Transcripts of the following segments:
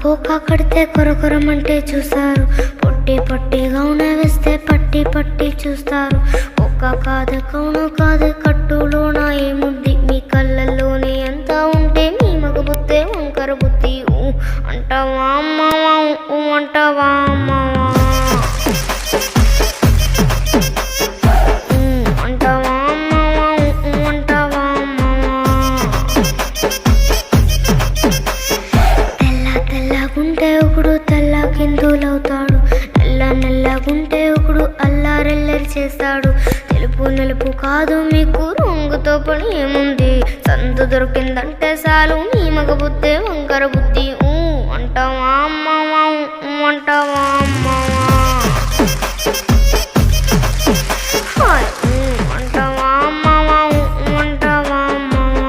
Cocoa కడితే కొరకొరమంటే చూస్తారు, పొట్టి పొట్టిగా వేస్తే పట్టి పట్టి చూస్తారు. కోకా కాదు కౌను కాదు కట్టులోన ఏముంది, మీ కళ్ళల్లోనే ఎంత ఉంటే మీ మగ బుద్ధే వంకర బుద్ధి. అంటావా అమ్మవా అంటావా అమ్మవా అంటావా అమ్మవా అంటావా అమ్మవా. తెల్ల తెల్లగుంటే ఒకడు తెల్ల కిందులవుతాడు, నల్ల నల్లగుంటే ఒకడు అల్లారెల్లరి చేస్తాడు. తెలుపు నలుపు కాదు మీకు రంగుతో పని ఏముంది, సందు దొరికిందంటే చాలు మీ మగ బుద్ధే వంకర బుద్ధి. అంటావా అమ్మవా అంటావా అమ్మవా అంటావా అమ్మవా అంటావా అమ్మవా.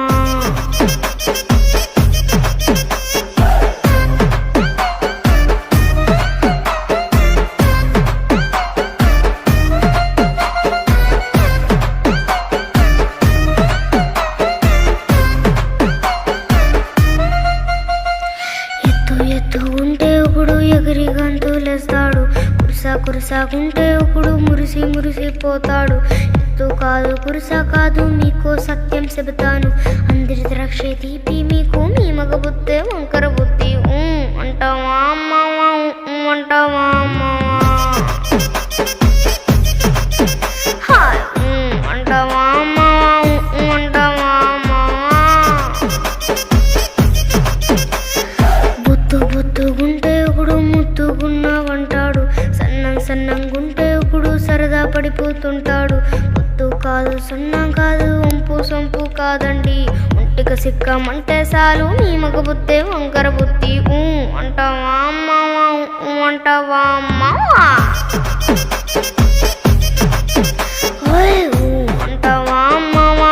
ఎత్తు ఉంటే ఒకడు ఎగిరి గంతులేస్తాడు, కురుసాగుంటే ఒకడు మురిసి మురిసిపోతాడు. ఎత్తు కాదు కురుసా కాదు మీకు సత్యం చెబుతాను, అందరి ద్రాక్ష తీపి మీకు మీ మగ బుద్ధే వంకర బుద్ధి. అంటావా అమ్మవా అంటావా అమ్మవా అంటావా అమ్మవా అంటావా అమ్మవా. బొత్తుగుంటే ఒకడు ముద్దుగున్నావంటాడు, సన్నంగుంటే ఒకడు సరదా పడిపోతుంటాడు. బొత్తు కాదు సన్నం కాదు వంపు సొంపు కాదండి, ఒంటికి సిక్కమంటే చాలు మీ మగ బుద్ధే వంకర బుద్ధి. అంటావా అమ్మవా అంటావా అమ్మవా అంటావా అమ్మవా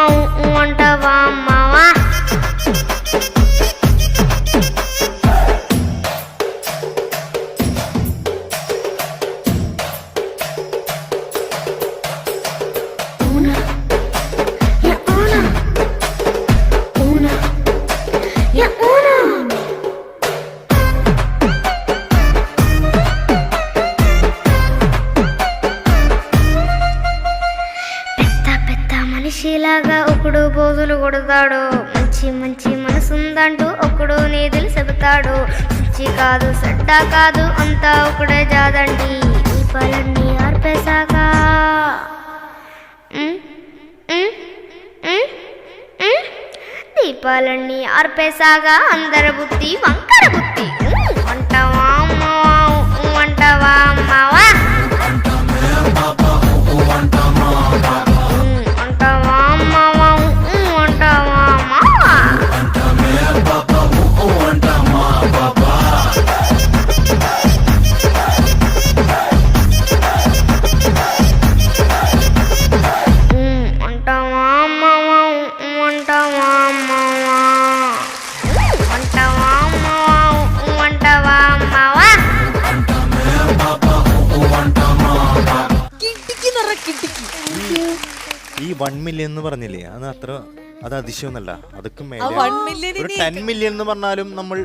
అంటావా అమ్మవా. మనిషిలాగా ఒకడు బోజులు కొడతాడు, మంచి మంచి మనసుందంటూ ఒకడు నీతులు చెబుతాడు. మంచి కాదు చెడ్డ కాదు అంతా ఒకడే జాదండి, దీపాలన్నీ ఆర్పేశాక దీపాలన్నీ ఆర్పేశాగా అందరి బుద్ధి వంకర బుద్ధి. అంటావా అమ్మవా అంటావా అమ్మవా అంటావా అమ్మవా అంటావా అమ్మవా. అంటావా అమ్మవా అంటావా అమ్మవా అంటావా అమ్మవా అంటావా అమ్మవా. ഈ 1 മില്യൺ എന്ന് പറഞ്ഞില്ലേ, അത് അതിശയമൊന്നല്ല, അതൊക്കെ ഒരു 10 മില്യൺ എന്ന് പറഞ്ഞാലും നമ്മൾ.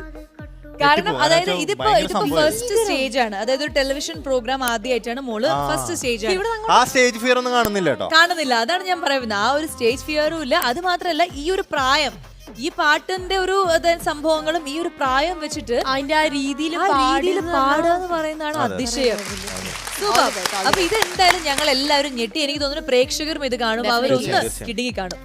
കാരണം അതായത് ഇതിപ്പോ ഫസ്റ്റ് സ്റ്റേജ് ആണ്, അതായത് ഒരു ടെലിവിഷൻ പ്രോഗ്രാം ആദ്യമായിട്ടാണ് മോള് ഫസ്റ്റ് സ്റ്റേജ് ആണ്. ആ സ്റ്റേജ് ഫിയർ ഒന്നും കാണുന്നില്ല കേട്ടോ, കാണുന്നില്ല. അതാണ് ഞാൻ പറയുന്നത്, ആ ഒരു സ്റ്റേജ് ഫിയറും ഇല്ല. അത് മാത്രല്ല ഈ ഒരു പ്രായം, ഈ പാട്ടിന്റെ ഒരു സംഭവങ്ങളും ഈ ഒരു പ്രായം വെച്ചിട്ട് അതിന്റെ ആ രീതിയിൽ പാടാന്ന് പറയുന്നതാണ് അതിശയം. അപ്പൊ ഇത് എന്തായാലും ഞങ്ങൾ എല്ലാവരും ഞെട്ടി. എനിക്ക് തോന്നുന്നു പ്രേക്ഷകരും ഇത് കാണും, അവരൊന്ന് കിടുങ്ങി കാണും.